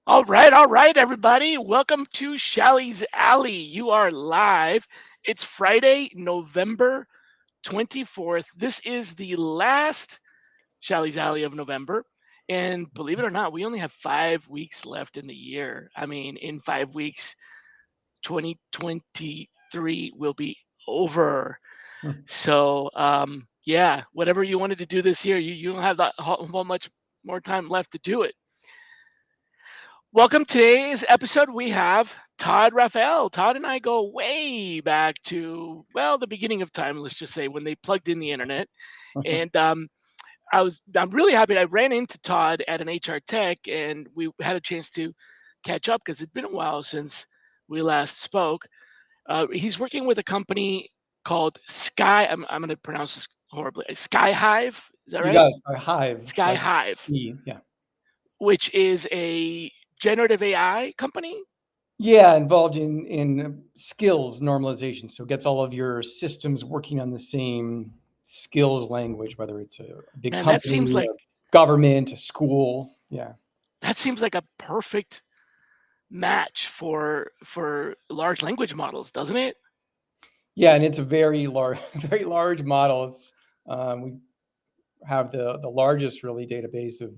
All right, everybody. Welcome to Shally's Alley. You are live. It's Friday, November 24th. This is the last Shally's Alley of November. And believe it or not, we only have 5 weeks left in the year. I mean, in 5 weeks, 2023 will be over. So, yeah, whatever you wanted to do this year, you don't have that whole much more time left to do it. Welcome to today's episode. We have Todd Raphael. Todd and I go way back to, well, the beginning of time, let's just say, when they plugged in the internet. And I'm really happy. I ran into Todd at an HR Tech, and we had a chance to catch up because it'd been a while since we last spoke. He's working with a company called Sky. I'm going to pronounce this horribly. Sky Hive. Is that right? You got Sky Hive. Sky Hive. Yeah. Which is a generative AI company? Yeah, involved in skills normalization. So it gets all of your systems working on the same skills language, whether it's a big company, that seems like government, a school. Yeah. That seems like a perfect match for large language models, doesn't it? Yeah, and it's a very large model. It's we have the largest really database of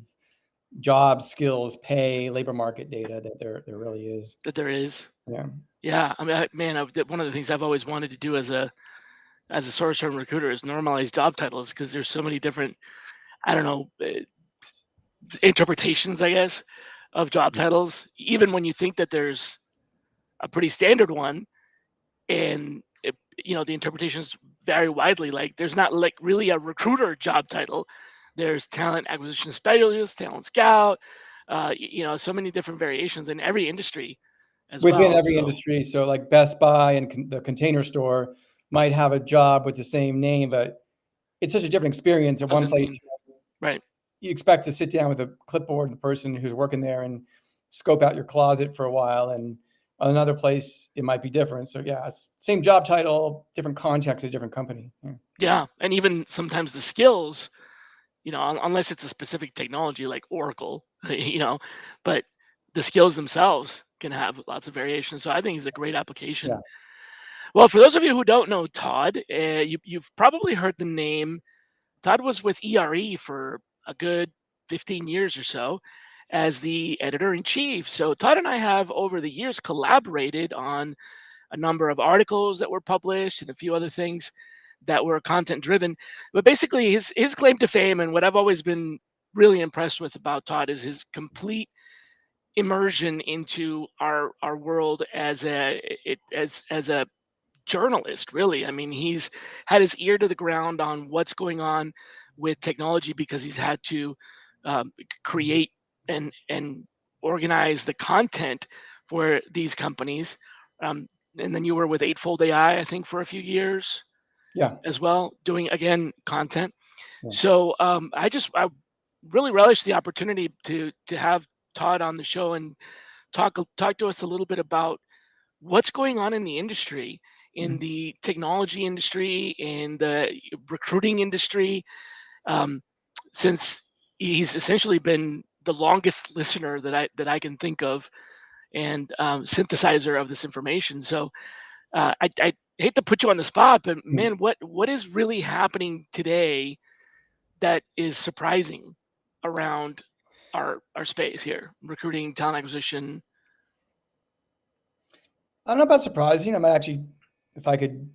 jobs, skills, pay, labor market data that there really is. That there is. Yeah. I mean, one of the things I've always wanted to do as a source term recruiter is normalize job titles because there's so many different, I don't know, interpretations, I guess, of job titles. Even when you think that there's a pretty standard one, and the interpretations vary widely. Like there's not like really a recruiter job title. There's talent acquisition specialist, talent scout, so many different variations in every industry as within well. every industry. So like Best Buy and the Container Store might have a job with the same name, but it's such a different experience. At one place, right, you expect to sit down with a clipboard and the person who's working there and scope out your closet for a while, and on another place it might be different. So yeah, same job title, different context at a different company. Yeah, and even sometimes the skills, unless it's a specific technology like Oracle, but the skills themselves can have lots of variations. So I think it's a great application. Yeah. Well, for those of you who don't know Todd, you've probably heard the name. Todd was with ERE for a good 15 years or so as the editor-in-chief. So Todd and I have over the years collaborated on a number of articles that were published and a few other things that were content driven. But basically his claim to fame, and what I've always been really impressed with about Todd, is his complete immersion into our world as a journalist, really. I mean, he's had his ear to the ground on what's going on with technology because he's had to create and organize the content for these companies. And then you were with Eightfold AI, I think, for a few years. Yeah. As well, doing again content. Yeah. So I really relish the opportunity to have Todd on the show and talk to us a little bit about what's going on in the industry, in the technology industry, in the recruiting industry, since he's essentially been the longest listener that I can think of, and synthesizer of this information. So I hate to put you on the spot, but man, what is really happening today that is surprising around our space here, recruiting, talent acquisition? I don't know about surprising. I'm actually, if I could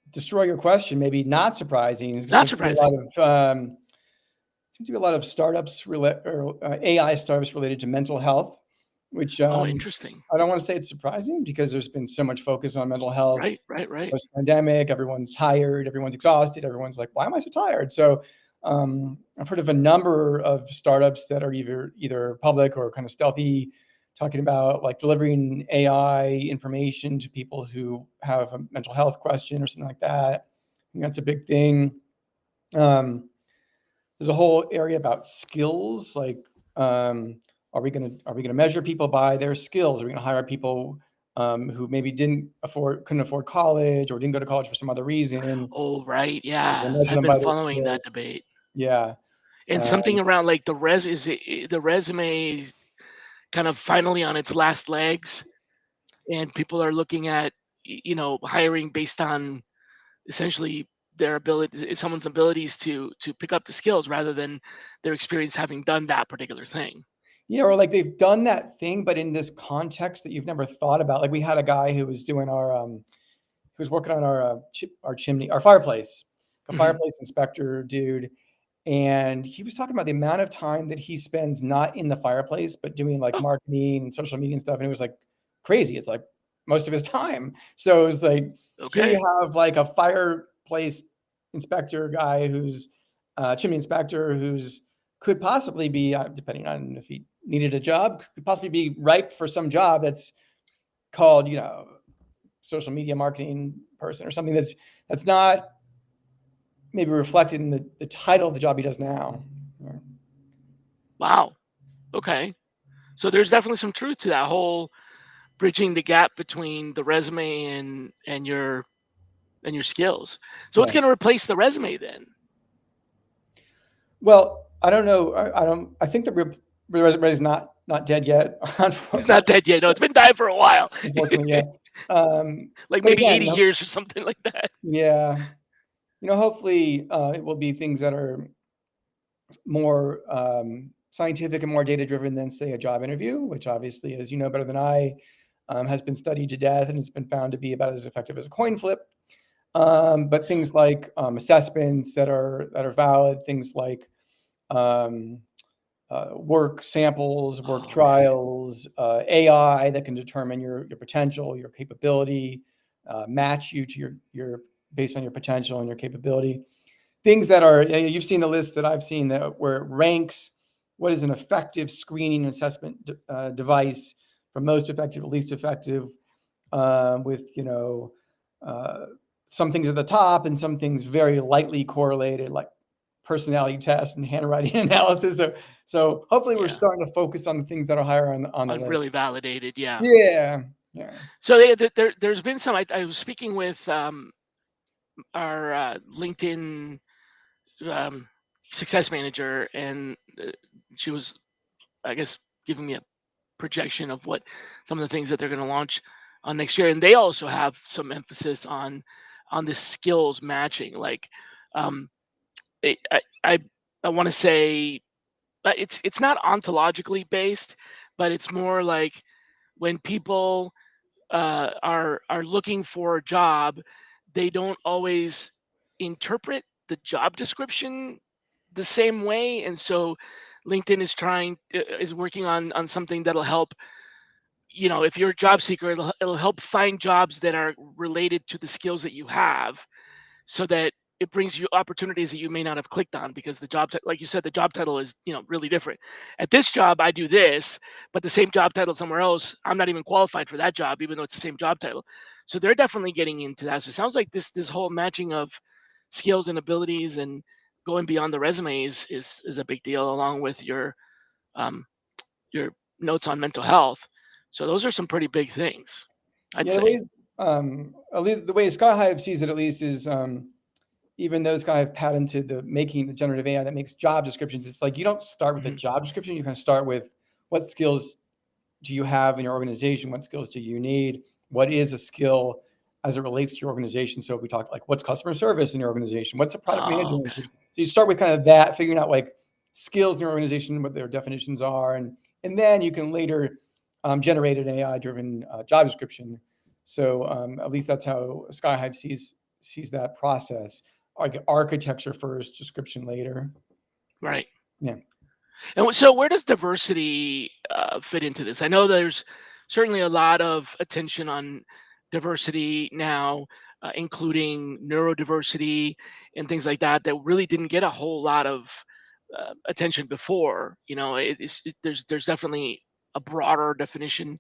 destroy your question, maybe not surprising. Not surprising. Seems to be a lot of startups AI startups related to mental health, which interesting. I don't want to say it's surprising because there's been so much focus on mental health. Right. Post-pandemic, everyone's tired, everyone's exhausted, everyone's like, why am I so tired? So I've heard of a number of startups that are either public or kind of stealthy talking about like delivering AI information to people who have a mental health question or something like that. I think that's a big thing. There's a whole area about skills, like are we gonna measure people by their skills? Are we gonna hire people who maybe couldn't afford college or didn't go to college for some other reason? Oh, right. We'll Yeah. measure I've them been by their following that skills. debate. Yeah. And Um, something around like the resume is kind of finally on its last legs, and people are looking at hiring based on essentially their ability, someone's abilities to pick up the skills rather than their experience having done that particular thing. yeah, or like they've done that thing, but in this context that you've never thought about. Like we had a guy who was doing who was working on our chimney, our fireplace, a Hmm. fireplace inspector dude. And he was talking about the amount of time that he spends not in the fireplace, but doing like Oh, marketing and social media and stuff. And it was like crazy. It's like most of his time. So it was like, here okay. you have like a fireplace inspector guy who's chimney inspector who's could possibly be, depending on if he needed a job, could possibly be ripe for some job that's called, social media marketing person or something that's not maybe reflected in the title of the job he does now. Wow. Okay. So there's definitely some truth to that whole bridging the gap between the resume and your skills. So what's Yeah. going to replace the resume then? Well, I don't know. I don't. I think the resume is not dead yet. It's not dead yet. No, it's been dying for a while. Unfortunately, yeah. Like But maybe again, 80 years or something like that. yeah. Hopefully, it will be things that are more scientific and more data driven than, say, a job interview, which obviously, as you know better than I, has been studied to death and it's been found to be about as effective as a coin flip. But things like assessments that are valid, things like um, work samples, work Oh man. trials, AI that can determine your potential, your capability, match you to your based on your potential and your capability. Things that are, you've seen the list that I've seen that where it ranks what is an effective screening and assessment device from most effective to least effective, with uh, some things at the top and some things very lightly correlated, like personality tests and handwriting analysis. So hopefully we're Yeah. starting to focus on the things that are higher on the Really list. validated. Yeah. Yeah, yeah, So there's been some. I was speaking with our LinkedIn um, success manager, and she was, I guess, giving me a projection of what some of the things that they're going to launch on next year, and they also have some emphasis on the skills matching. Like, um, I I want to say it's not ontologically based, but it's more like when people are looking for a job, they don't always interpret the job description the same way, and so LinkedIn is working on something that'll help. If you're a job seeker, it'll help find jobs that are related to the skills that you have, so that it brings you opportunities that you may not have clicked on because like you said, the job title is really different. At this job I do this, but the same job title somewhere else, I'm not even qualified for that job even though it's the same job title. So they're definitely getting into that. So it sounds like this whole matching of skills and abilities and going beyond the resume is a big deal, along with um your notes on mental health. So those are some pretty big things, I'd yeah. say. At least the way Skyhive sees it, at least, is even those guys have patented the making the generative AI that makes job descriptions. It's like you don't start with a Mhm. job description. You kind of start with what skills do you have in your organization? What skills do you need? What is a skill as it relates to your organization? So if we talk like what's customer service in your organization? What's a product Oh, management? okay. So you start with kind of that, figuring out like skills in your organization, what their definitions are, and then you can later generate an AI-driven job description. So at least that's how Skyhive sees that process. Like architecture first, description later. Right. Yeah. And so, where does diversity fit into this? I know there's certainly a lot of attention on diversity now, including neurodiversity and things like that, that really didn't get a whole lot of attention before. There's definitely a broader definition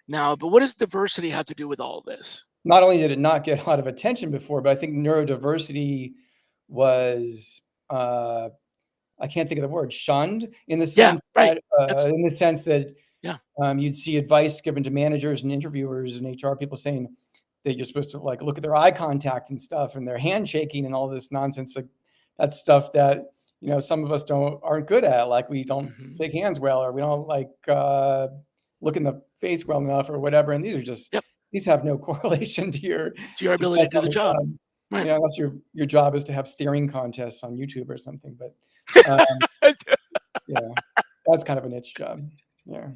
now. But what does diversity have to do with all this? Not only did it not get a lot of attention before, but I think neurodiversity was, I can't think of the word, shunned in the Yeah, sense right. that, That's yeah. you'd see advice given to managers and interviewers and HR people saying that you're supposed to like look at their eye contact and stuff and their handshaking and all this nonsense. Like that's stuff that, some of us aren't good at. Like we don't Hmm. shake hands well, or we don't like look in the face well enough or whatever. And Yep. these have no correlation to your To your ability to success do on the the job. job. Right. Unless your job is to have staring contests on YouTube or something. But yeah, that's kind of a niche job. Yeah.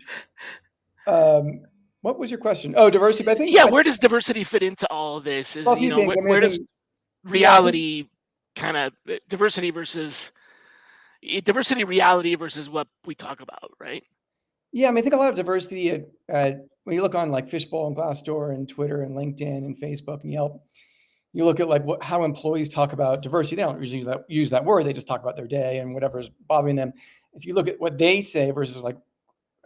What was your question? Oh, diversity. But Yeah, where does diversity fit into all of this? Is well, a few things. I mean, I where does think, yeah, I think, reality kind of diversity reality versus what we talk about, right? yeah, I mean, I think a lot of diversity at when you look on like Fishbowl and Glassdoor and Twitter and LinkedIn and Facebook and Yelp, you look at like how employees talk about diversity. They don't usually use that word. They just talk about their day and whatever's bothering them. If you look at what they say versus like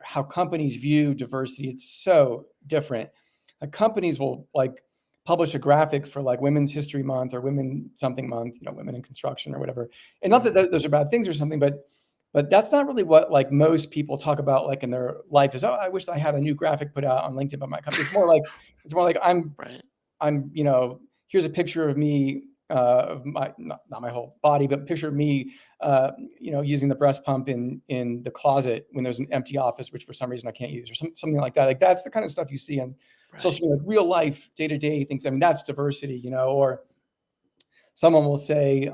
how companies view diversity, it's so different. Like companies will like publish a graphic for like Women's History Month or Women something month, women in construction or whatever. And not that those are bad things or something, but that's not really what like most people talk about like in their life is, oh, I wish I had a new graphic put out on LinkedIn by my company. It's more like Right. I'm, here's a picture of me, of my, not my whole body, but a picture of me, using the breast pump in the closet when there's an empty office, which for some reason I can't use, or something like that. Like that's the kind of stuff you see on social media, like real life, day-to-day things. I mean, that's diversity, or someone will say,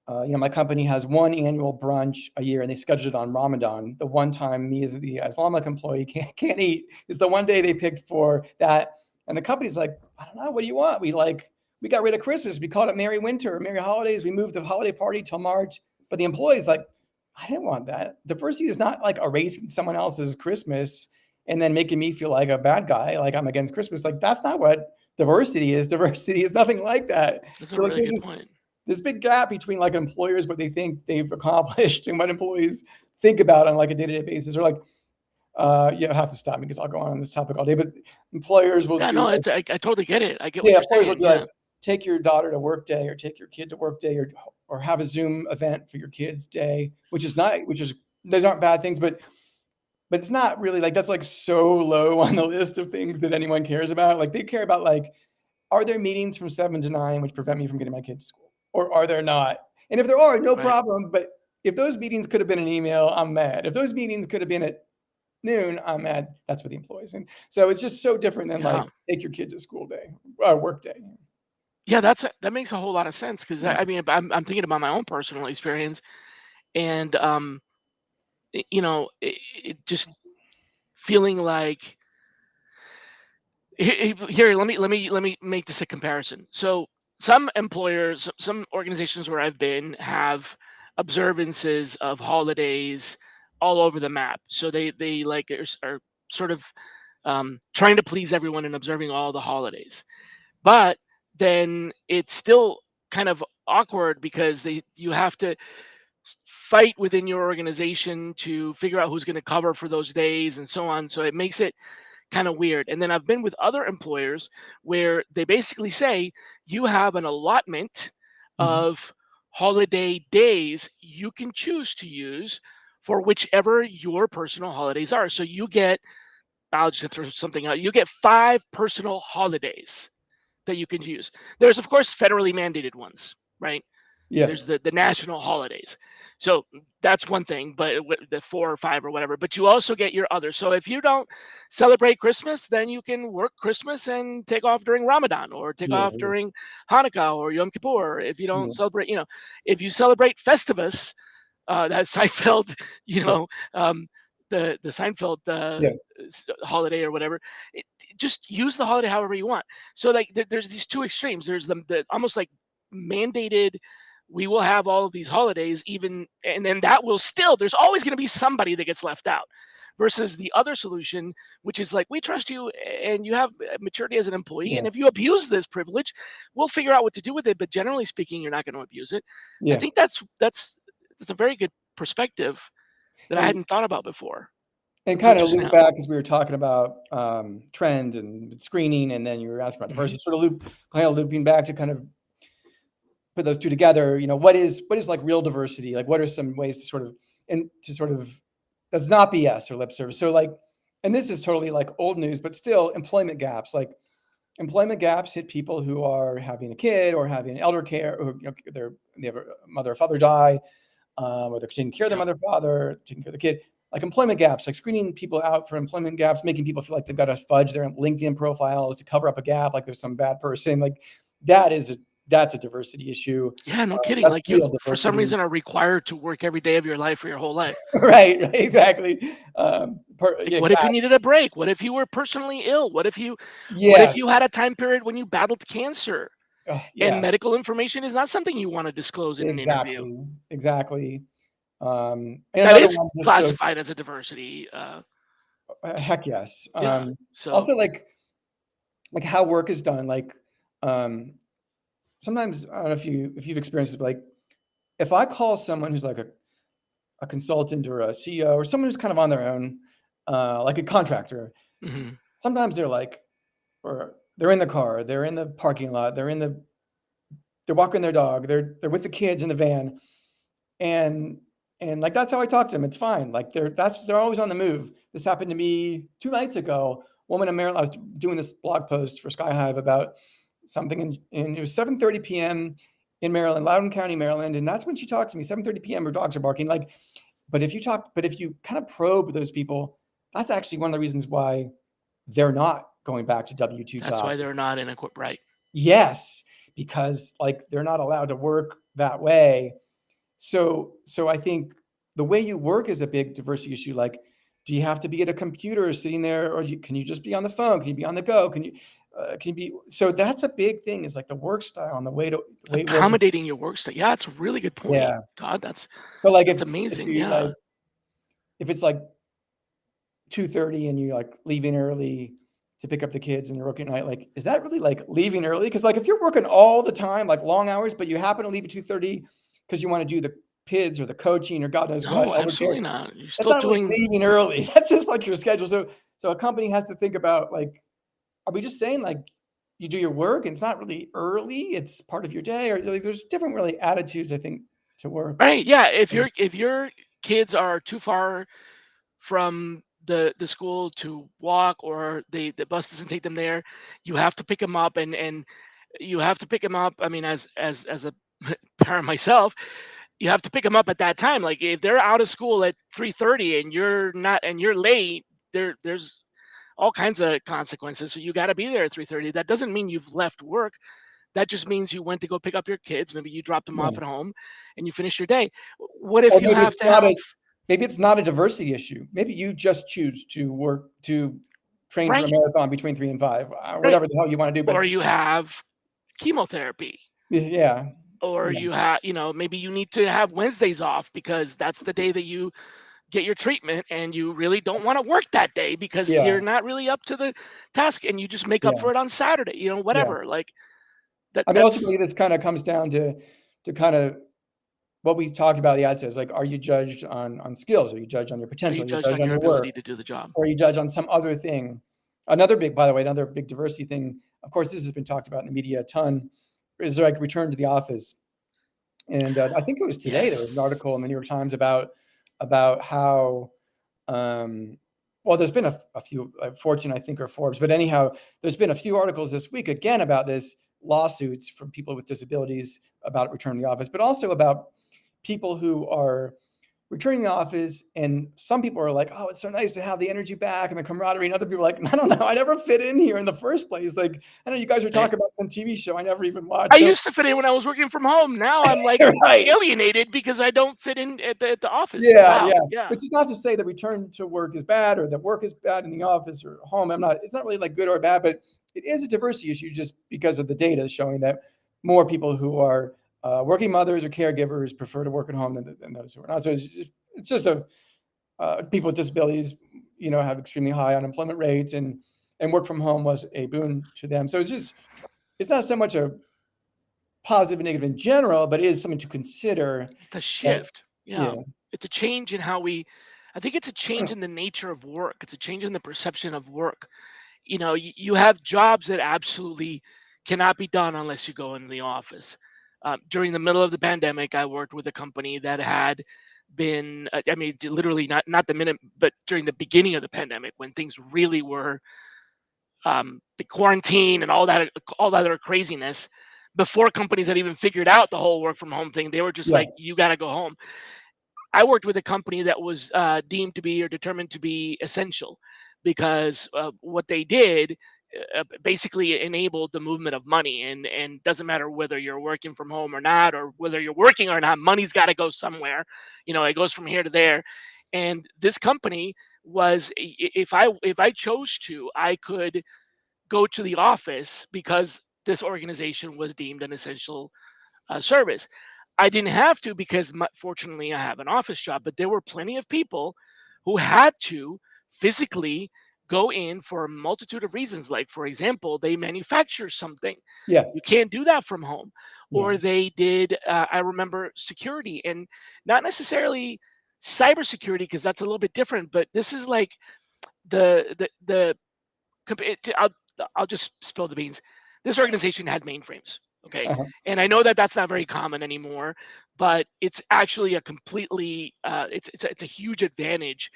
my company has one annual brunch a year and they schedule it on Ramadan. The one time me as the Islamic employee can't eat is the one day they picked for that. And the company's like, I don't know, what do you want? We got rid of Christmas. We called it Merry Winter, Merry Holidays. We moved the holiday party till March. But the employee's like, I didn't want that. Diversity is not like erasing someone else's Christmas and then making me feel like a bad guy, like I'm against Christmas. Like that's not what diversity is. Diversity is nothing like that. That's a So like really there's good point. this big gap between like employers, what they think they've accomplished and what employees think about on like a day-to-day basis. Or like, you have to stop me because I'll go on this topic all day, but employers will Yeah, do no, like, I totally get it. I get what yeah, you're employers will saying. do like, Yeah. take your daughter to work day or take your kid to work day or have a Zoom event for your kid's day, which is nice, those aren't bad things, but it's not really like, that's like so low on the list of things that anyone cares about. Like they care about like, are there meetings from 7 to 9 which prevent me from getting my kid to school? Or are there not? And if there are, no Right. problem. But if those meetings could have been an email, I'm mad. If those meetings could have been at noon, I'm mad. That's for the employees. And so it's just so different than like Yeah. take your kid to school day, work day. Yeah, that makes a whole lot of sense because Yeah. I mean I'm thinking about my own personal experience and it just feeling like here let me make this a comparison. So some employers, some organizations where I've been have observances of holidays all over the map. So they like are sort of trying to please everyone and observing all the holidays. But then it's still kind of awkward because you have to fight within your organization to figure out who's going to cover for those days and so on. So it makes it kind of weird. And then I've been with other employers where they basically say you have an allotment Mhm. of holiday days you can choose to use for whichever your personal holidays are. So you get, I'll just throw something out, you get 5 personal holidays that you can use. There's, of course, federally mandated ones, right? Yeah. There's the national holidays. So that's one thing, but the 4 or 5 or whatever. But you also get your others. So if you don't celebrate Christmas, then you can work Christmas and take off during Ramadan or take Yeah. off during Hanukkah or Yom Kippur. If you don't Yeah. celebrate, if you celebrate Festivus, that Seinfeld, Yeah. um, the Seinfeld Yeah. holiday or whatever, just use the holiday however you want. So like there's these two extremes. There's the almost like mandated, we will have all of these holidays even, and then that will still, there's always going to be somebody that gets left out, versus the other solution, which is like, we trust you and you have maturity as an employee, Yeah. and if you abuse this privilege, we'll figure out what to do with it, but generally speaking, you're not going to abuse it. I Yeah. think that's a very good perspective that I And hadn't thought about before. And So kind of just loop now. back because we were talking about trends and screening, and then you were asking about diversity. Sort of kind of looping back to kind of put those two together. What is like real diversity? Like, what are some ways to sort of that's not BS or lip service? So like, and this is totally like old news, but still, employment gaps. Like, employment gaps hit people who are having a kid or having elder care, or they have a mother or father die, or they're taking care of their mother or father, taking care of the kid. Like, employment gaps, like screening people out for employment gaps, making people feel like they've got to fudge their LinkedIn profiles to cover up a gap, like there's some bad person. Like, that's a diversity issue. Yeah, no kidding. That's Like you, real for some diversity. reason, are required to work every day of your life for your whole life. Right, exactly. Like, Yeah, what if you exactly. needed a break? What if you were personally ill? What if you Yes. had a time period when you battled cancer and Yes. medical information is not something you want to disclose in an interview? Exactly. Exactly. And That another is one, just to classified as a diversity. heck yes. Yeah. So Also, like how work is done. Like, sometimes, I don't know if you've experienced this, but like, if I call someone who's like a consultant or a CEO or someone who's kind of on their own, like a contractor, mhm. sometimes they're like, or they're in the car, they're in the parking lot, they're walking their dog, they're with the kids in the van, and like, that's how I talk to them. It's fine. Like, they're always on the move. This happened to me 2 nights ago. Woman in Maryland. I was doing this blog post for Sky Hive about something, and it was 7:30 p.m. in Maryland, Loudoun County, Maryland, and that's when she talked to me. 7:30 p.m. Her dogs are barking. Like, but if you kind of probe those people, that's actually one of the reasons why they're not going back to W-2 That's why jobs. they're not in a right. Yes, because like they're not allowed to work that way. So I think the way you work is a big diversity issue. Like, do you have to be at a computer sitting there, or can you just be on the phone? Can you be on the go? Can you be? So that's a big thing. Is like the work style and the way work. Accommodating your work style. Yeah, it's a really good point, Yeah. Todd. That's So like, that's if amazing. you like Yeah. if it's like 2:30 and you're like leaving early to pick up the kids and you're working at night, like, is that really like leaving early? Because like, if you're working all the time, like long hours, but you happen to leave at 2:30 because you want to do the kids or the coaching or God knows what, No, elder care, absolutely not. You're that's still not really doing leaving early. That's just like your schedule. So a company has to think about, like, are we just saying like you do your work and it's not really early, it's part of your day, or like there's different really attitudes, I think, to work. right. Yeah. If your kids are too far from the school to walk, or the bus doesn't take them there, you have to pick them up, and you have to pick them up. I mean, as a parent myself, you have to pick them up at that time. Like, if they're out of school at 3:30 and you're not, and you're late, there's all kinds of consequences. So you got to be there at 3:30. That doesn't mean you've left work. That just means you went to go pick up your kids. Maybe you dropped them off Yeah. at home and you finish your day. What Or if you have to have maybe it's not a diversity issue. Maybe you just choose to train for a right, marathon between 3 and 5, right, whatever the hell you want to do. But or you have chemotherapy, yeah, or yeah, you have, maybe you need to have Wednesdays off because that's the day that you get your treatment, and you really don't want to work that day because yeah, you're not really up to the task, and you just make up yeah, for it on Saturday, yeah. whatever. Like that I mean, that's ultimately, this kind of comes down to kind of what we talked about. The ad says, like, are you judged on skills? Are you judged on your Are you potential? Are you judged judged on on your your work? ability to do the job? Or are you judged on some other thing? By the way, another big diversity thing. Of course, this has been talked about in the media a ton. Is like return to the office. And I think it was today there was an article in the New Yes. York Times about how, um, well, there's been a few, Fortune, I think, or Forbes, but anyhow, there's been a few articles this week again about this, lawsuits from people with disabilities about returning to the office, but also about people who are returning to the office, and some people are like, oh, it's so nice to have the energy back and the camaraderie, and other people are like, I don't know, I never fit in here in the first place. Like, I know you guys are Right. talking about some TV show I never even watched. I So used to fit in when I was working from home. Now I'm like right. alienated because I don't fit in at the office. Yeah, Wow. yeah. Yeah. Which is not to say that return to work is bad, or that work is bad in the office or home. It's not really like good or bad, but it is a diversity issue just because of the data showing that more people who are working mothers or caregivers prefer to work at home than those who are not. So it's just people with disabilities, have extremely high unemployment rates, and work from home was a boon to them. So it's not so much a positive and negative in general, but it is something to consider. It's a That, shift. yeah, Yeah. It's a change in how we I think it's a change in the nature of work. It's a change in the perception of work. You have jobs that absolutely cannot be done unless you go into the office. During the middle of the pandemic, I worked with a company that had been, I mean, literally not the minute, but during the beginning of the pandemic when things really were, the quarantine and all that other craziness. Before companies had even figured out the whole work from home thing, they were just Yeah. like, "You got to go home." I worked with a company that was deemed to be or determined to be essential because what they did basically enabled the movement of money, and doesn't matter whether you're working from home or not, or whether you're working or not, money's got to go somewhere. It goes from here to there. And this company was, if I chose to, I could go to the office because this organization was deemed an essential service. I didn't have to because fortunately I have an office job, but there were plenty of people who had to physically go in for a multitude of reasons. Like, for example, they manufacture something. Yeah. You can't do that from home. Yeah. Or they did, I remember security, and not necessarily cybersecurity because that's a little bit different, but this is like the I'll just spill the beans. This organization had mainframes, okay? Uh-huh. And I know that that's not very common anymore, but it's actually a completely it's a huge advantage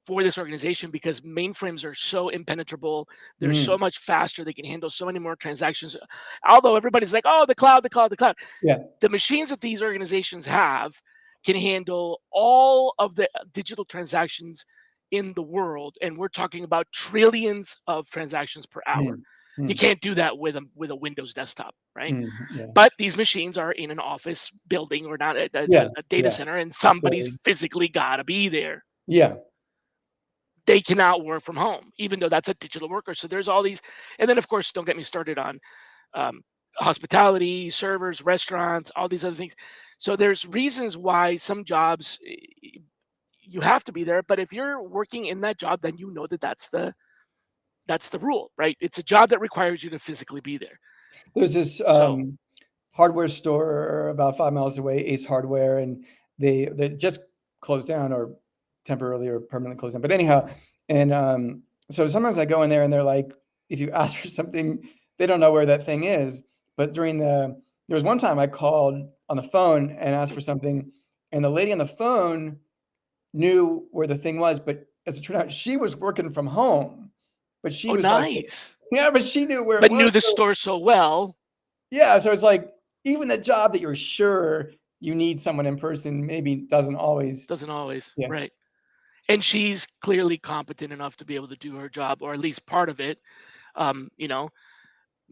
for this organization because mainframes are so impenetrable. They're so Mm. much faster. They can handle so many more transactions. Although everybody's like, "Oh, the cloud, the cloud, the cloud." Yeah. The machines that these organizations have can handle all of the digital transactions in the world, and we're talking about trillions of transactions per hour. Mm. You Mm. can't do that with a Windows desktop, right? Mm. Yeah. But these machines are in an office building or not Yeah. a data Yeah. center, and somebody's Absolutely. physically got to be there. Yeah. They cannot work from home, even though that's a digital worker. So there's all these, and then of course, don't get me started on um, hospitality, servers, restaurants, all these other things. So there's reasons why some jobs you have to be there, but if you're working in that job, then you know that that's the rule, right? It's a job that requires you to physically be there. There's this So, hardware store about 5 miles away, Ace Hardware, and they just closed down or temporarily or permanently closed down. But anyhow, and so sometimes I go in there and they're like, if you ask for something, they don't know where that thing is. But there was one time I called on the phone and asked for something, and the lady on the phone knew where the thing was, but as it turned out, she was working from home. But she oh, was like, nice. yeah, but she knew where it But was. knew the So store so well. yeah, so it's like even the job that you're sure you need someone in person maybe doesn't always. Doesn't always, Yeah, right? And she's clearly competent enough to be able to do her job, or at least part of it. Um, you know,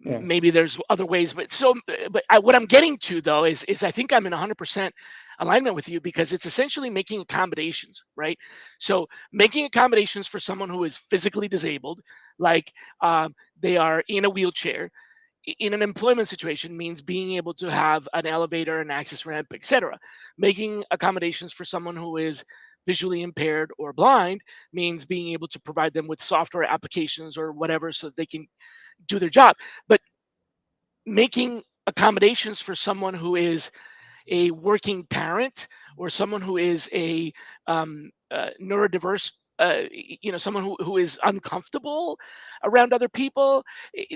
yeah, maybe there's other ways, what I'm getting to though is I think I'm in 100% alignment with you because it's essentially making accommodations, right? So making accommodations for someone who is physically disabled, like they are in a wheelchair. In an employment situation means being able to have an elevator, an access ramp, etc. Making accommodations for someone who is visually impaired or blind means being able to provide them with software applications or whatever so that they can do their job. But making accommodations for someone who is a working parent or someone who is a neurodiverse, someone who is uncomfortable around other people,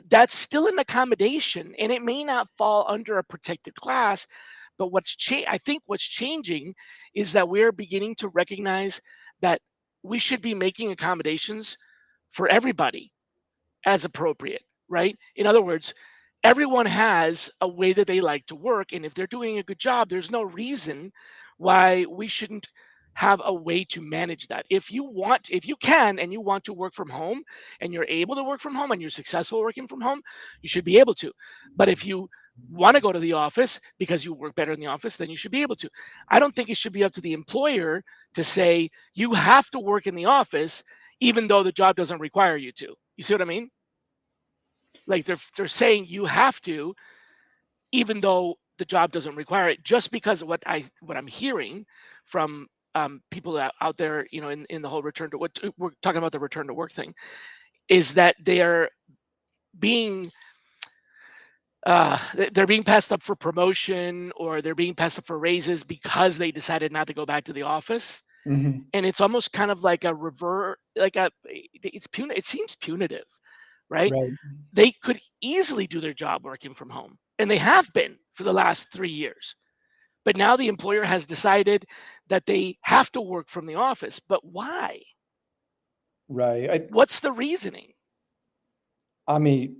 that's still an accommodation, and it may not fall under a protected class. But I think what's changing is that we're beginning to recognize that we should be making accommodations for everybody as appropriate, right? In other words, everyone has a way that they like to work. And if they're doing a good job, there's no reason why we shouldn't have a way to manage that. If you can and you want to work from home and you're able to work from home and you're successful working from home, you should be able to. But if you want to go to the office because you work better in the office, then you should be able to. I don't think it should be up to the employer to say you have to work in the office even though the job doesn't require you to. You see what I mean? Like they're saying you have to, even though the job doesn't require it, just because of what I'm hearing from people out there, in the whole return to what we're talking about, the return to work thing, is that being they're being passed up for promotion or they're being passed up for raises because they decided not to go back to the office. Mhm. And it's almost kind of like a revert, like it seems punitive, right? Right. They could easily do their job working from home, and they have been for the last 3 years. But now the employer has decided that they have to work from the office. But why? Right. What's the reasoning? I mean,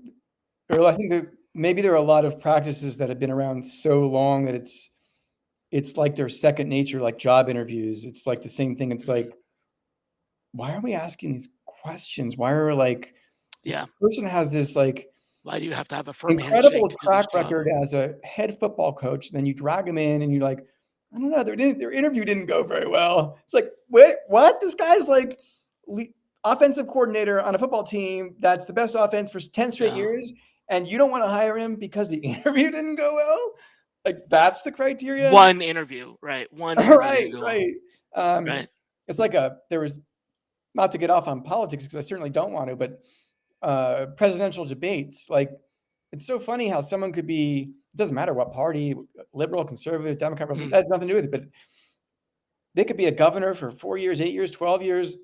Earl, I think that maybe there are a lot of practices that have been around so long that it's like their second nature, like job interviews. It's like the same thing. It's Mhm. like, why are we asking these questions? Why are like Yeah. this person has this like Why do you have to have a firm handshake incredible to do this track job? record as a head football coach, then you drag them in and you're like, I don't know, their interview didn't go very well. It's like, wait, what? This guy's like le offensive coordinator on a football team that's the best offense for 10 straight Yeah. years, and you don't wanna hire him because the interview didn't go well? Like, that's the criteria? One interview, right? One interview Right, didn't go well, right. Um, right? it's like there was, not to get off on politics because I certainly don't want to, but presidential debates. Like, it's so funny how someone could be, it doesn't matter what party, liberal, conservative, Democrat, Mm. that has nothing to do with it, but they could be a governor for 4 years, 8 years, 12 years,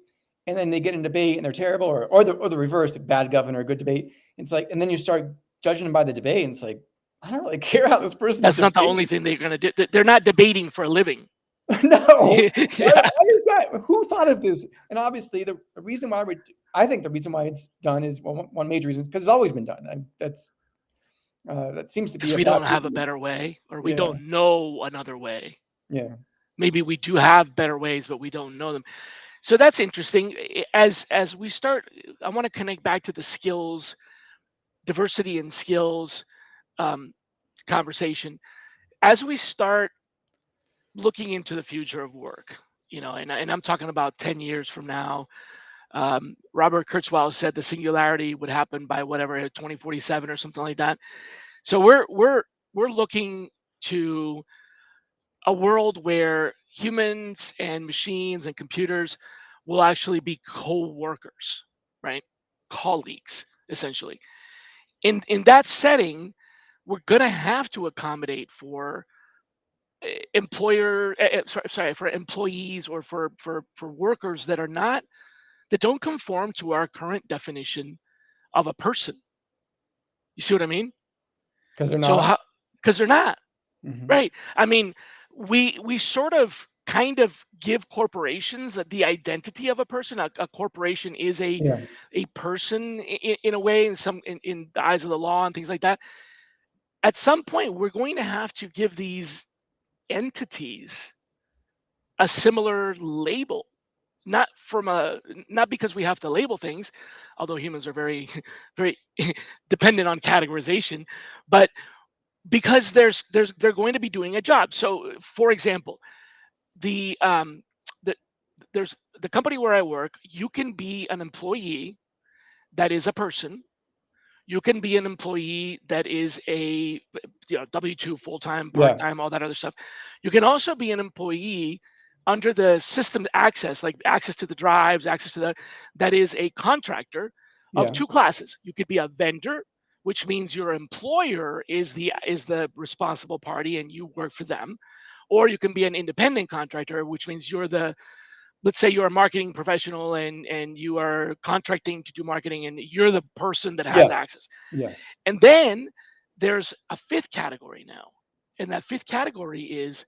and then they get in debate and they're terrible, or the reverse, the bad governor, good debate. It's like, and then you start judging them by the debate, and it's like, I don't really care how this person That's not the only debated. thing they're gonna do. They're not debating for a living. No. Yeah. Why is that? Who thought of this? And obviously, the reason why I think the reason why it's done is, well, one major reason, because it's always been done. That seems to be Because a we bad don't have a reason. better way, or we Yeah, don't know another way. yeah, Maybe we do have better ways, but we don't know them. So that's interesting. As we start, I want to connect back to the skills, diversity and skills um, conversation. As we start looking into the future of work, and I'm talking about 10 years from now. Robert Kurzweil said the singularity would happen by whatever 2047 or something like that. So we're looking to a world where humans and machines and computers will actually be co-workers, right? Colleagues, essentially. In that setting, we're going to have to accommodate for sorry, for employees, or for workers that don't conform to our current definition of a person. You see what I mean? because they're So not. how? Because they're not. Mhm. Right. I mean, we sort of kind of give corporations the identity of a person. A corporation is Yeah, a person in a way, in the eyes of the law and things like that. At some point, we're going to have to give these entities a similar label. Not because we have to label things, although humans are very very dependent on categorization, but because they're going to be doing a job. So, for example, the the there's the company where I work. You can be an employee that is a person. You can be an employee that is a W-2, full time, part yeah, time, all that other stuff. You can also be an employee under the system access, like access to the drives, access to that is a contractor of yeah, two classes. You could be a vendor, which means your employer is the responsible party and you work for them, or you can be an independent contractor, which means let's say you're a marketing professional and you are contracting to do marketing and you're the person that yeah, has access. yeah. And then there's a fifth category now. And that fifth category is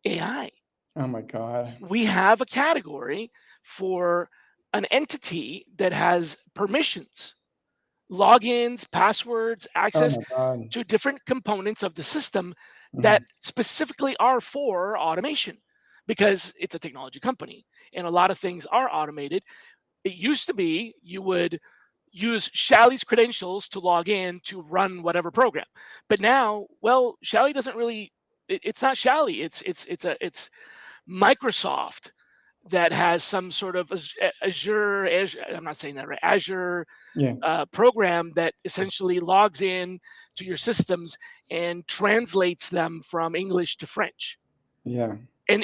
AI. Oh my God. We have a category for an entity that has permissions, logins, passwords, Oh access my God. to different components of the system that Mhm. specifically are for automation, because it's a technology company and a lot of things are automated. It used to be you would use Shally's credentials to log in to run whatever program. But now, well, Shally doesn't really it's not Shally. It's Microsoft that has some sort of Azure, I'm not saying that right. Azure Yeah, program that essentially logs in to your systems and translates them from English to French. yeah, And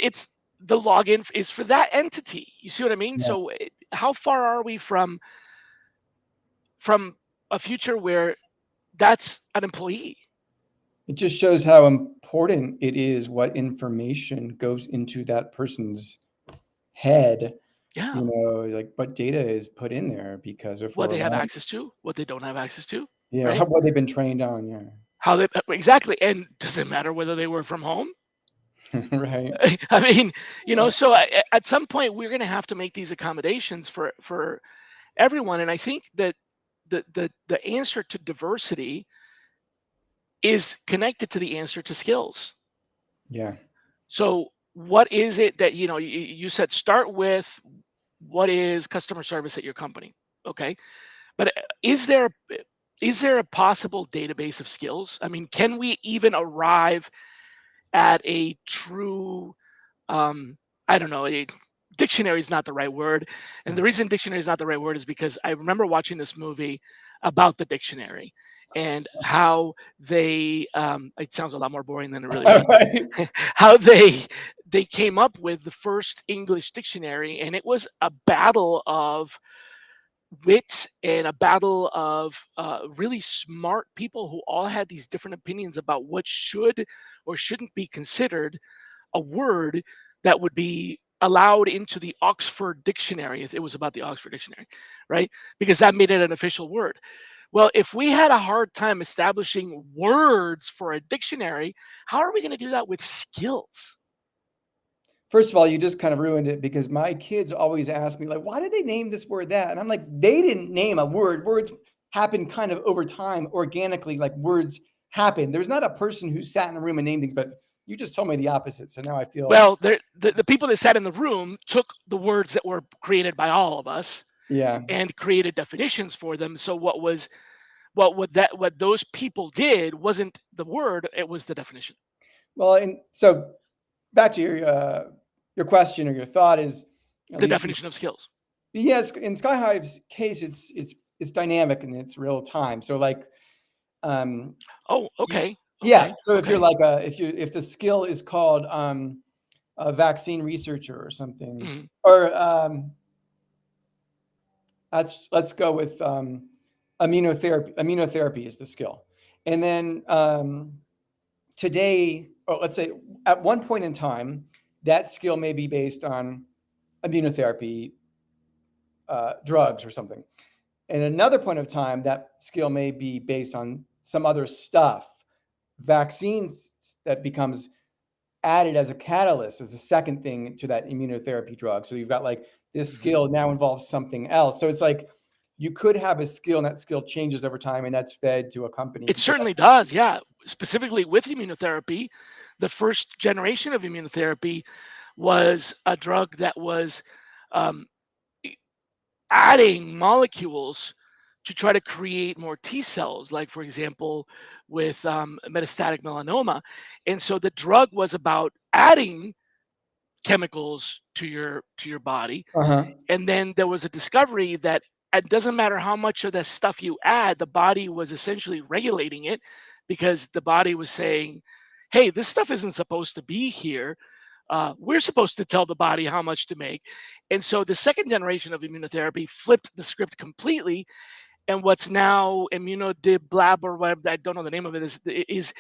the login is for that entity. You see what I mean? yeah. So how far are we from a future where that's an employee? It just shows how important it is what information goes into that person's head, Yeah. like what data is put in there because if What we're they have around, access to, what they don't have access to, yeah, right? what they've been trained on, yeah. How they exactly. And does it matter whether they were from home? Right. I mean, Yeah. so at some point we're going to have to make these accommodations for everyone. And I think that the answer to diversity is connected to the answer to skills. Yeah. So what is it that you said start with what is customer service at your company? Okay, but is there a possible database of skills? I mean, can we even arrive at a true I don't know, dictionary is not the right word. And the reason dictionary is not the right word is because I remember watching this movie about the dictionary and how they it sounds a lot more boring than it really was. Right. How they came up with the first English dictionary, and it was a battle of wits and a battle of really smart people who all had these different opinions about what should or shouldn't be considered a word that would be allowed into the Oxford Dictionary if it was about the Oxford Dictionary, right? Because that made it an official word. Well, if we had a hard time establishing words for a dictionary, how are we going to do that with skills? First of all, you just kind of ruined it because my kids always ask me, like, why did they name this word that? And I'm like, they didn't name a word. Words happen kind of over time, organically, like words happen. There's not a person who sat in a room and named things, but you just told me the opposite. So now I feel, Well, the people that sat in the room took the words that were created by all of us yeah. and created definitions for them. So what those people did wasn't the word; it was the definition. Well, and so back to your question or your thought is, at The least, definition of skills. yes, in Skyhive's case, it's dynamic and it's real time. So like, um, Oh, y- okay, yeah. okay, So if you're okay. like if the skill is called a vaccine researcher or something, Mhm. or let's go with immunotherapy. Immunotherapy is the skill, and then today, or let's say at one point in time, that skill may be based on immunotherapy drugs or something. And another point of time, that skill may be based on some other stuff, vaccines that becomes added as a catalyst as a second thing to that immunotherapy drug. So you've got like this Mhm. skill now involves something else. So it's like you could have a skill and that skill changes over time and that's fed to a company It because certainly does, yeah. Specifically with immunotherapy, the first generation of immunotherapy was a drug that was um, e- adding molecules to try to create more T cells, like for example, with metastatic melanoma. And so the drug was about adding chemicals to your body. uh-huh. And then there was a discovery that it doesn't matter how much of the stuff you add, the body was essentially regulating it because the body was saying, hey, this stuff isn't supposed to be here. We're supposed to tell the body how much to make. And so the second generation of immunotherapy flipped the script completely. And what's now immunodiblab or whatever, I don't know the name of it, is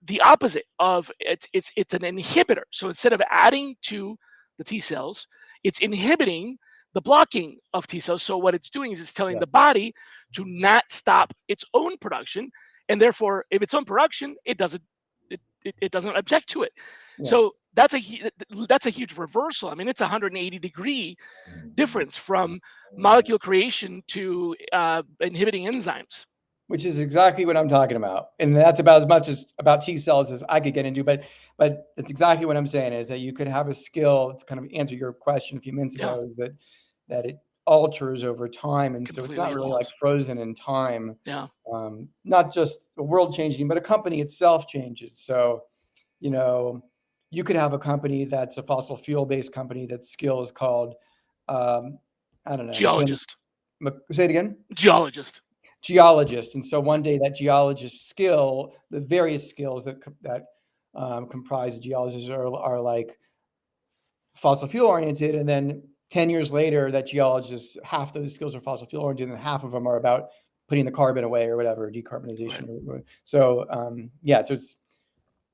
the opposite of it's an inhibitor. So instead of adding to the T cells, it's inhibiting the blocking of T cells. So what it's doing is it's telling Yeah. the body to not stop its own production, and therefore, if its own production, it doesn't object to it. Yeah. So that's a huge reversal. I mean, it's a 180-degree difference from molecule creation to inhibiting enzymes. Which is exactly what I'm talking about. And that's about as much as about T cells as I could get into. But that's exactly what I'm saying is that you could have a skill to kind of answer your question a few minutes Yeah, ago, is that it alters over time. And so it's completely not really like evolves. frozen in time. Yeah. Not just the world changing, but a company itself changes. So, you know, you could have a company that's a fossil fuel based company that skill is called um, I don't know, Geologist. say it again. Geologist. Geologist. And so one day that geologist skill, the various skills that comprise a geologist are like fossil fuel oriented. And then 10 years later, that geologist, half those skills are fossil fuel oriented and half of them are about putting the carbon away or whatever, decarbonization. Right. So yeah, so it's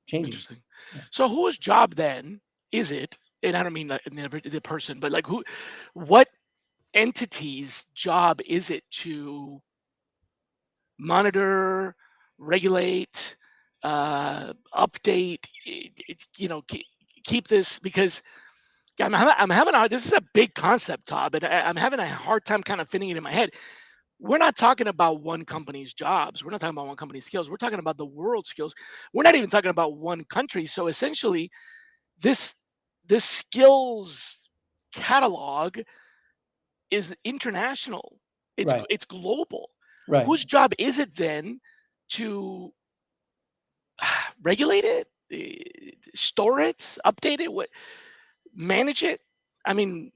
changing. Interesting. Yeah. So whose job then is it? and I don't mean the person, but like what entity's job is it to monitor, regulate, update, keep this, because I'm having this is a big concept, Todd, but I'm having a hard time kind of fitting it in my head. We're not talking about one company's jobs. We're not talking about one company's skills. We're talking about the world's skills. We're not even talking about one country. So essentially, this this skills catalog is international. Right. It's global. Right. Whose job is it then to regulate it, store it, update it, manage it? I mean,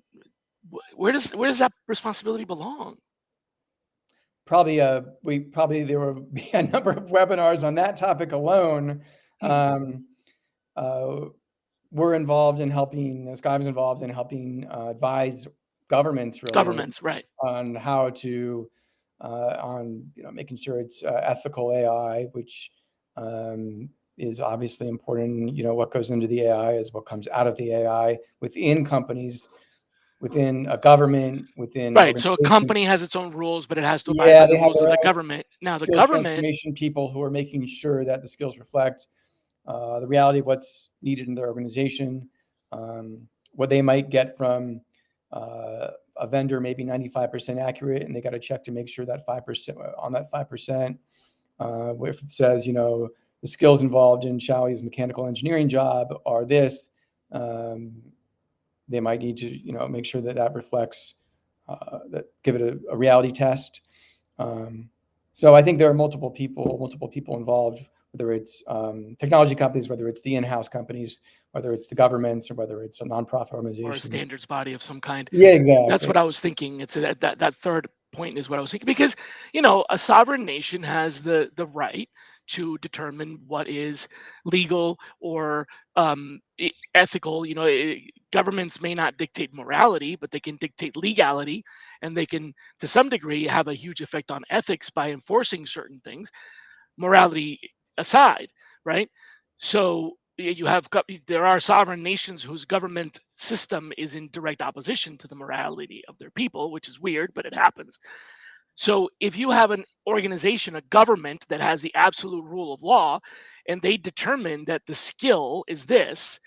where does that responsibility belong? Probably there will be a number of webinars on that topic alone. Hmm. Uh, we're involved in helping, Skype's involved in helping advise governments really Governments, right? on how to, making sure it's ethical AI, which is obviously important. What goes into the AI is what comes out of the AI within companies, within a government, within Right. So a organizations. company has its own rules, but it has to abide by Yeah, the they have rules of their the own government. Now, the skills government, transformation people who are making sure that the skills reflect the reality of what's needed in their organization. What they might get from a vendor may be 95% accurate, and they got to check to make sure that 5% on that 5%. If it says, the skills involved in Shally's mechanical engineering job are this, they might need to, make sure that reflects, give it a reality test. So I think there are multiple people involved, whether it's technology companies, whether it's the in-house companies, whether it's the governments, or whether it's a nonprofit or a organization. standards body of some kind. Yeah, That's exactly. what I was thinking. It's that third point is what I was thinking, because a sovereign nation has the right to determine what is legal or ethical. Governments may not dictate morality, but they can dictate legality, and they can, to some degree, have a huge effect on ethics by enforcing certain things, morality aside, right? So there are sovereign nations whose government system is in direct opposition to the morality of their people, which is weird, but it happens. So if you have an organization, a government that has the absolute rule of law, and they determine that the skill is this,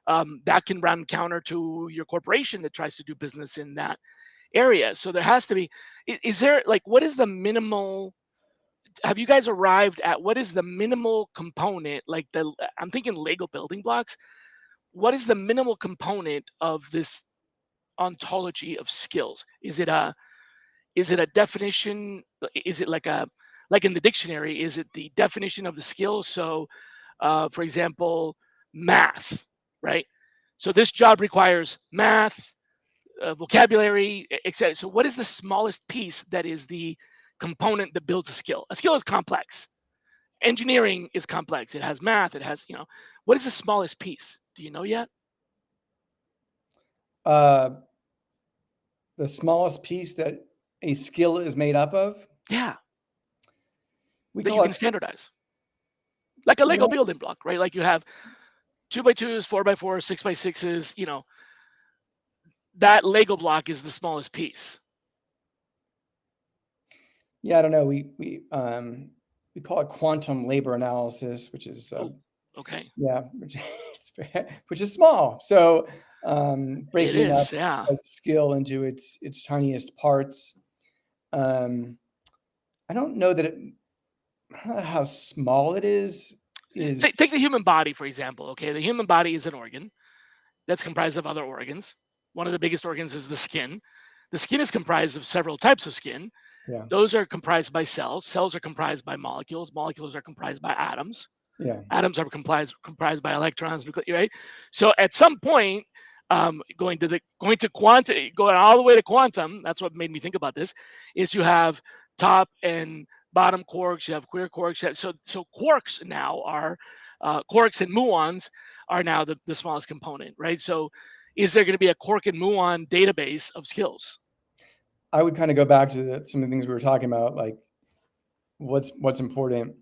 that can run counter to your corporation that tries to do business in that area. So there has to be. Is there, like, what is the minimal? Have you guys arrived at what is the minimal component? Like, I'm thinking Lego building blocks. What is the minimal component of this ontology of skills? Is it a definition? Is it like in the dictionary? Is it the definition of the skill? So, for example, math, right? So this job requires math, vocabulary, etc. So what is the smallest piece that is the component that builds a skill? A skill is complex. Engineering is complex. It has math. It has, what is the smallest piece? Do you know yet? Uh, the smallest piece that a skill is made up of, Yeah, we that you call can it, standardize. Like a Lego yeah, building block, right? Like you have 2x2s, 4x4s, 6x6s, that Lego block is the smallest piece. I don't know. We call it quantum labor analysis, which is Oh, okay. which which is small. So It breaking up is, yeah. a skill into its tiniest parts. Um, I don't know that I don't know how small it is. Take the human body, for example. Okay, the human body is an organ that's comprised of other organs. One of the biggest organs is the skin. The skin is comprised of several types of skin. Yeah, Those are comprised by cells. Cells are comprised by molecules. Molecules are comprised by atoms. yeah. Atoms are comprised by electrons, right? So at some point, going all the way to quantum. That's what made me think about this. Is you have top and bottom quarks. You have queer quarks. So quarks now are quarks and muons are now the smallest component, right? So is there going to be a quark and muon database of skills? I would kind of go back to some of the things we were talking about, like what's important.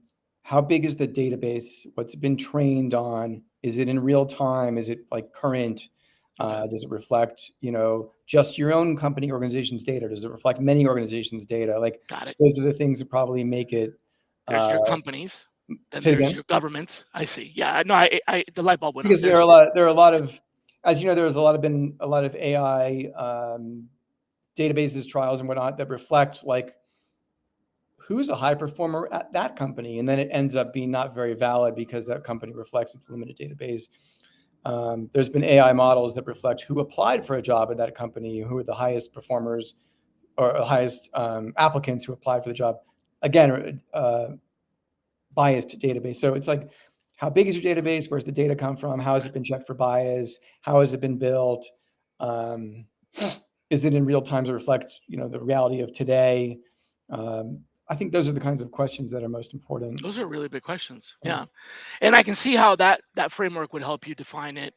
How big is the database? What's been trained on? Is it in real time? Is it like current? Okay. Does it reflect, just your own company organization's data? Does it reflect many organizations' data? Like, Got it. those are the things that probably make it. There's your companies, then Say it there's again. your governments. I see. Yeah, no, the light bulb went on. Because There's there are a lot of, as you know, there's been a lot of AI databases, trials, and whatnot that reflect like who's a high performer at that company, and then it ends up being not very valid because that company reflects its limited database. There's been AI models that reflect who applied for a job at that company, who are the highest performers or highest applicants who applied for the job. Again, biased database. So it's like, how big is your database? Where's the data come from? How has it been checked for bias? How has it been built? Is it in real time to reflect, the reality of today? I think those are the kinds of questions that are most important. those are really big questions. Yeah, and I can see how that framework would help you define it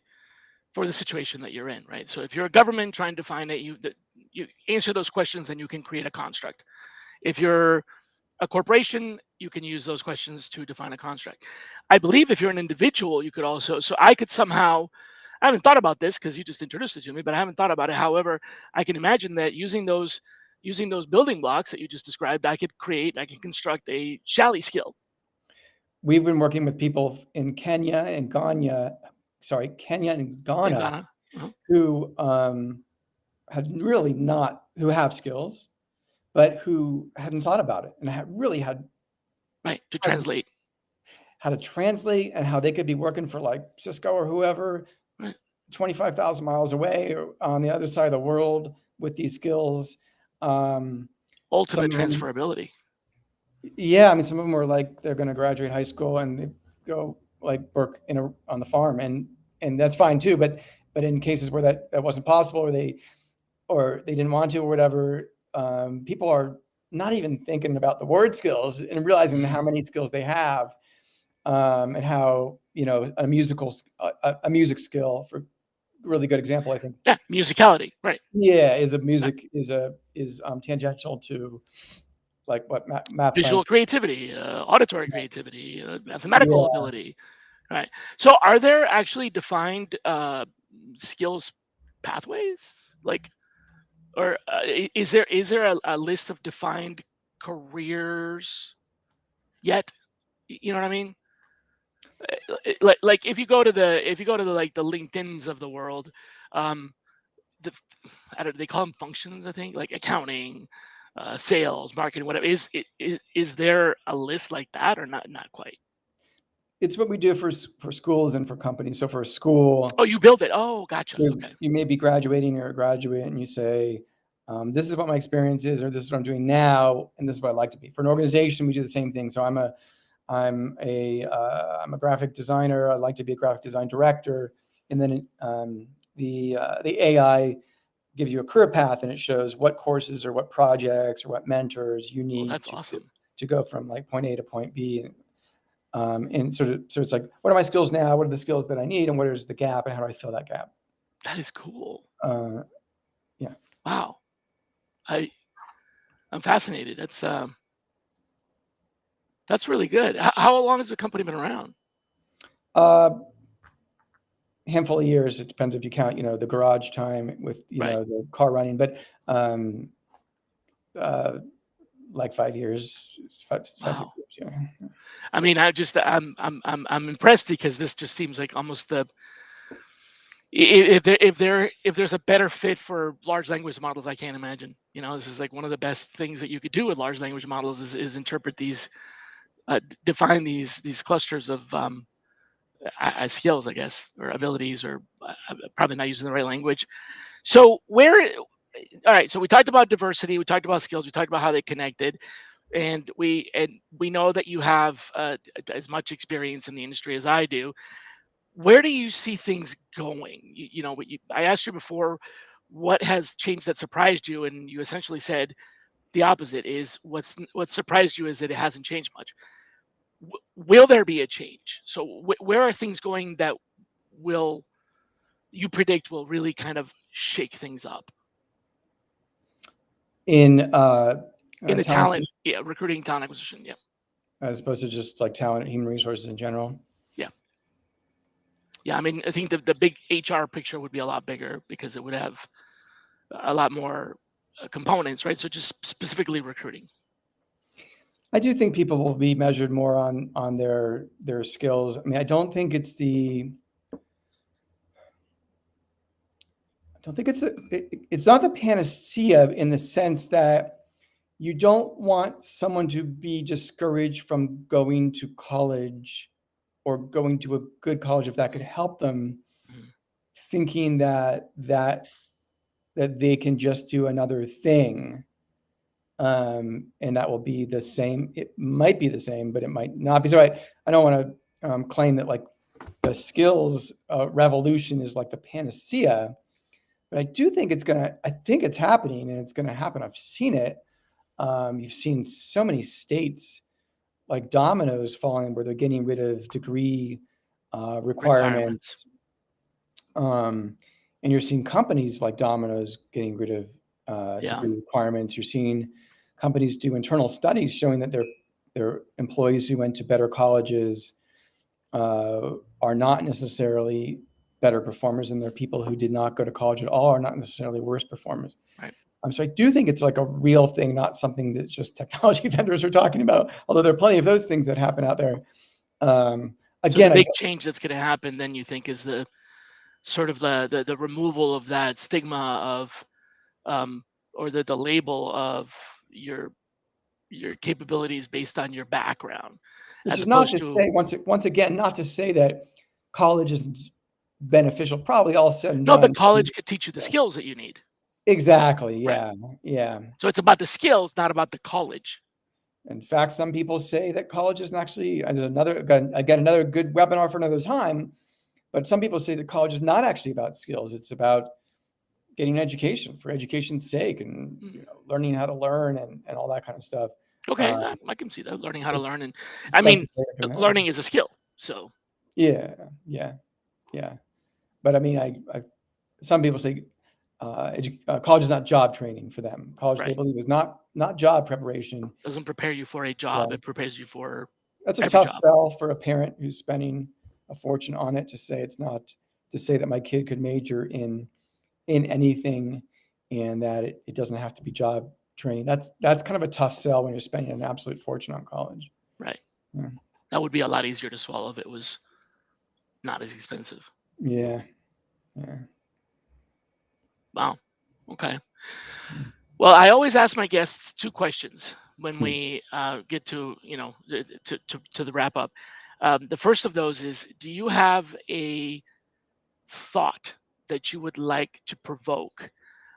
for the situation that you're in, right? So if you're a government trying to define it, you answer those questions and you can create a construct. If you're a corporation, you can use those questions to define a construct. I believe if you're an individual, you could also, so I could somehow, I haven't thought about this because you just introduced it to me, but I haven't thought about it. However, I can imagine that using those building blocks that you just described, I can construct a Shally skill. We've been working with people in Kenya and In Ghana, Ghana. Uh-huh. who who have skills, but who hadn't thought about it and really had Right. To translate. how to translate, and how they could be working for like Cisco or whoever, Right. 25,000 miles away or on the other side of the world with these skills. Some Ultimate of them, transferability. yeah, I mean, some of them are like, they're going to graduate high school and they go like work on the farm, and that's fine too. But in cases where that wasn't possible, or they didn't want to or whatever, people are not even thinking about the word skills and realizing how many skills they have, and how, a music skill, for a really good example, I think. Yeah. Musicality. Right. Yeah, is tangential to like what math, science. Visual creativity, auditory creativity, mathematical Yeah, ability. Right. So, are there actually defined skills pathways, like, or is there a list of defined careers yet? You know what I mean? Like if you go to the like the LinkedIn's of the world, um, the I don't, they call them functions, I think, like accounting, sales, marketing, whatever. Is there a list like that, or not? Not quite. it's what we do for schools and for companies. So for a school, Oh, you build it. Oh, gotcha. Okay. you may be graduating, or a graduate, and you say, this is what my experience is, or this is what I'm doing now, and this is what I'd like to be. For an organization, we do the same thing. So I'm a graphic designer. I'd like to be a graphic design director. And then the AI gives you a career path, and it shows what courses or what projects or what mentors you Well, need that's awesome. to go from like point A to point B. And so it's like, what are my skills now? What are the skills that I need? And what is the gap? And how do I fill that gap? That is cool. Yeah. Wow. I I'm fascinated. That's really good. How long has the company been around? Handful of years. It depends if you count, the garage time with, Right. the car running, but like 5 years, five, Wow. 6 years. Yeah. I mean, I'm impressed because this just seems like almost the if there's a better fit for large language models, I can't imagine. This is like one of the best things that you could do with large language models is interpret these, define these clusters of skills, I guess, or abilities, or probably not using the right language. So all right. So we talked about diversity, we talked about skills, we talked about how they connected, and we know that you have as much experience in the industry as I do. Where do you see things going? I asked you before, what has changed that surprised you, and you essentially said the opposite is what surprised you is that it hasn't changed much. Will there be a change? So where are things going that will you predict will really kind of shake things up In in the talent, talent, yeah, recruiting, talent acquisition? Yeah, as opposed to just like talent, human resources in general. yeah. Yeah, I mean, I think the big HR picture would be a lot bigger because it would have a lot more components, right? So just specifically recruiting. I do think people will be measured more on their skills. I mean, I don't think it's it's not the panacea in the sense that you don't want someone to be discouraged from going to college or going to a good college if that could help them, Mhm. thinking that they can just do another thing, and that will be the same. It might be the same, but it might not be. So I don't want to claim that like the skills revolution is like the panacea, but I do think I think it's happening, and it's going to happen. I've seen it. You've seen so many states like dominoes falling where they're getting rid of degree Requirements. requirements. And you're seeing companies like Domino's getting rid of Yeah. degree requirements. You're seeing companies do internal studies showing that their employees who went to better colleges are not necessarily better performers, and their people who did not go to college at all are not necessarily worse performers. Right. So I do think it's like a real thing, not something that just technology vendors are talking about, although there are plenty of those things that happen out there. So the Again, big change that's going to happen then, you think, is the sort of the removal of that stigma of or the label of your capabilities based on your background, which as is not opposed to to say, once again, not to say that college isn't beneficial. Probably all said and no, but done. college could teach you the Yeah. skills that you need. Exactly. Right. Yeah. Yeah. So it's about the skills, not about the college. In fact, some people say that college isn't actually, as again, another good webinar for another time. But some people say that college is not actually about skills. It's about getting an education for education's sake, and learning how to learn, and all that kind of stuff. Okay, Um, I can see that, learning how so to it's learn, and I mean, expensive way of doing that. learning is a skill. So Yeah. Yeah. Yeah. But I mean, some people say college is not job training for them. College, they right, believe, is not job preparation. doesn't prepare you for a Yeah, job. It prepares you for that's a every tough job. sell for a parent who's spending a fortune on it, to say it's not, to say that my kid could major in anything, and that it doesn't have to be job training. That's kind of a tough sell when you're spending an absolute fortune on college. Right. Yeah. That would be a lot easier to swallow if it was not as expensive. Yeah. Yeah. Wow. Okay. Well, I always ask my guests two questions when Hmm. we get to to the wrap up. The first of those is: do you have a thought that you would like to provoke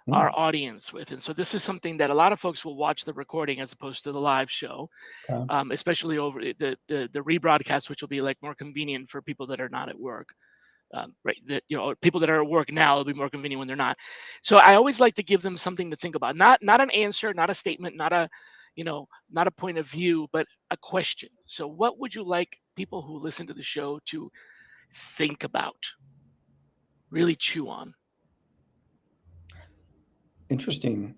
Hmm. our audience with? And so this is something that a lot of folks will watch the recording as opposed to the live show, Okay. especially over the rebroadcast, which will be like more convenient for people that are not at work. Right, that people that are at work now, it'll be more convenient when they're not. So I always like to give them something to think about, not an answer, not a statement, not a point of view, but a question. So what would you like people who listen to the show to think about, really chew on? Interesting.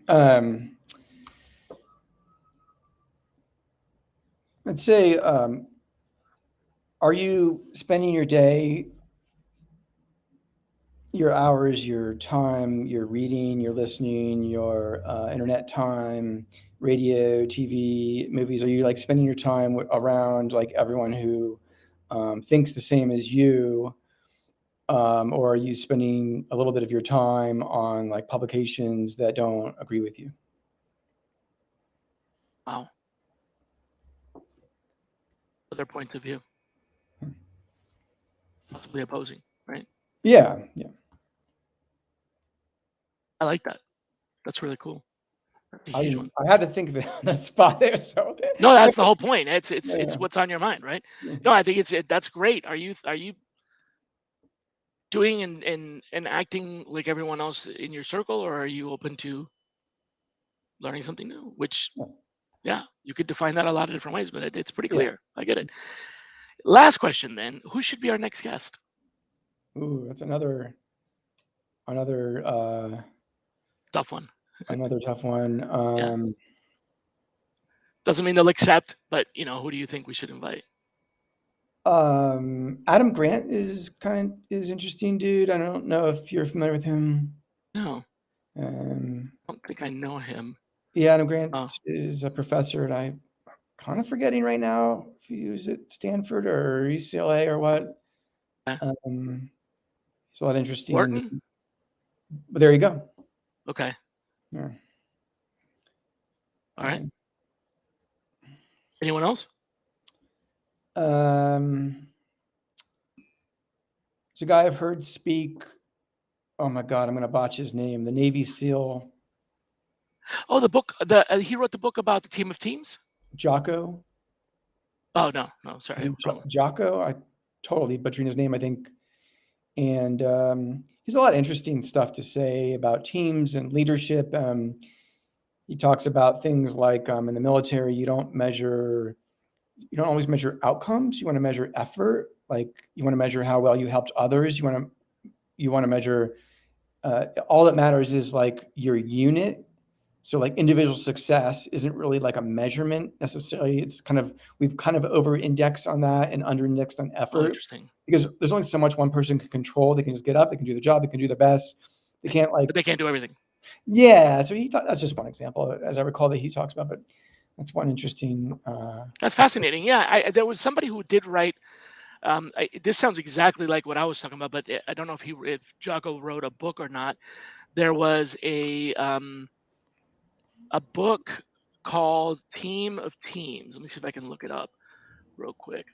Let's say, are you spending your day, your hours, your time, your reading, your listening, your internet time, radio, TV, movies? Are you like spending your time around like everyone who thinks the same as you? Or are you spending a little bit of your time on like publications that don't agree with you? Wow, other points of view, possibly opposing, right? Yeah. Yeah. I like that. That's really cool. That's a huge one. I had to think of it on that spot there. So, No, that's the whole point. It's yeah. what's on your mind, right? No, I think that's great. Are you doing and acting like everyone else in your circle, or are you open to learning something new? Which, yeah, you could define that a lot of different ways, but it's pretty Yeah. clear. I get it. Last question then: who should be our next guest? Ooh, that's another Tough one. another tough one. Yeah, doesn't mean they'll accept, but who do you think we should invite? Adam Grant is interesting, dude. I don't know if you're familiar with him. No, Um, I don't think I know him. yeah, Adam Grant Oh, is a professor, and I'm kind of forgetting right now if he was at Stanford or UCLA or what. okay. It's a lot interesting. Wharton? But there you go. Okay. Yeah. All right. Um, Anyone else? Um, it's a guy I've heard speak. Oh my God, I'm going to botch his name. The Navy SEAL Oh, the book. He wrote the book about the team of teams. Jocko. Oh no, sorry, Is it wrong one. Jocko? I totally butchering his name, I think. And he's a lot of interesting stuff to say about teams and leadership. He talks about things like in the military, you don't always measure outcomes. You want to measure effort. Like you want to measure how well you helped others. You want to measure all that matters is like your unit. So like individual success isn't really like a measurement necessarily. We've kind of over indexed on that and under indexed on Oh, effort interesting. because there's only so much one person can control. They can just get up, they can do the job, they can do their best. They can't like, But they can't do everything. yeah. So that's just one example as I recall that he talks about, but that's one interesting, That's fascinating. Yeah, there was somebody who did write. This sounds exactly like what I was talking about, but I don't know if Jocko wrote a book or not. There was a book called Team of Teams. Let me see if I can look it up real quick.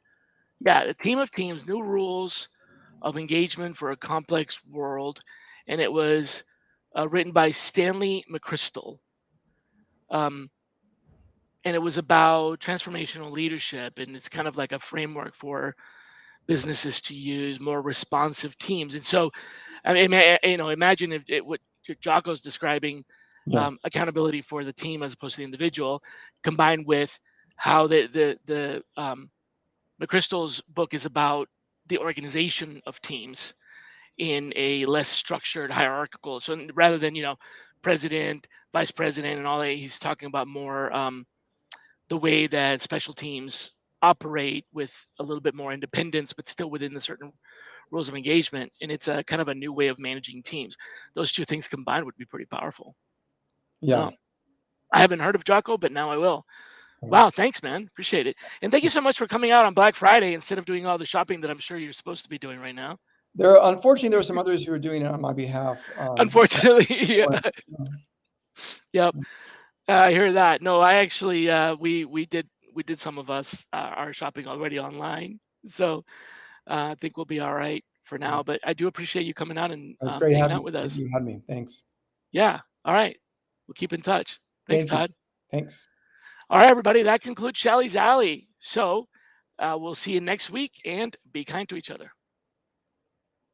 Yeah, the Team of Teams: New Rules of Engagement for a Complex World, and it was written by Stanley McChrystal. Um, and it was about transformational leadership, and it's kind of like a framework for businesses to use more responsive teams. And so, I mean, imagine if what Jocko's describing, yeah, accountability for the team as opposed to the individual, combined with how the McChrystal's book is about the organization of teams in a less structured hierarchical. So rather than president, vice president, and all that, he's talking about more the way that special teams operate with a little bit more independence, but still within the certain rules of engagement. And it's a kind of a new way of managing teams. Those two things combined would be pretty powerful. yeah. Well, I haven't heard of Jocko, but now I will. Wow, thanks, man. Appreciate it. And thank you so much for coming out on Black Friday instead of doing all the shopping that I'm sure you're supposed to be doing right now. Unfortunately, there were some others who were doing it on my behalf. Unfortunately, yeah. But, Yep. I hear that. No, I actually we did some of us our shopping already online, so I think we'll be all right for now. But I do appreciate you coming out and it's great hanging having out with us. you had me. Thanks. Yeah. All right. We'll keep in touch. Thanks, Thank you. Todd. Thanks. All right, everybody. That concludes Shally's Alley. So we'll see you next week, and be kind to each other.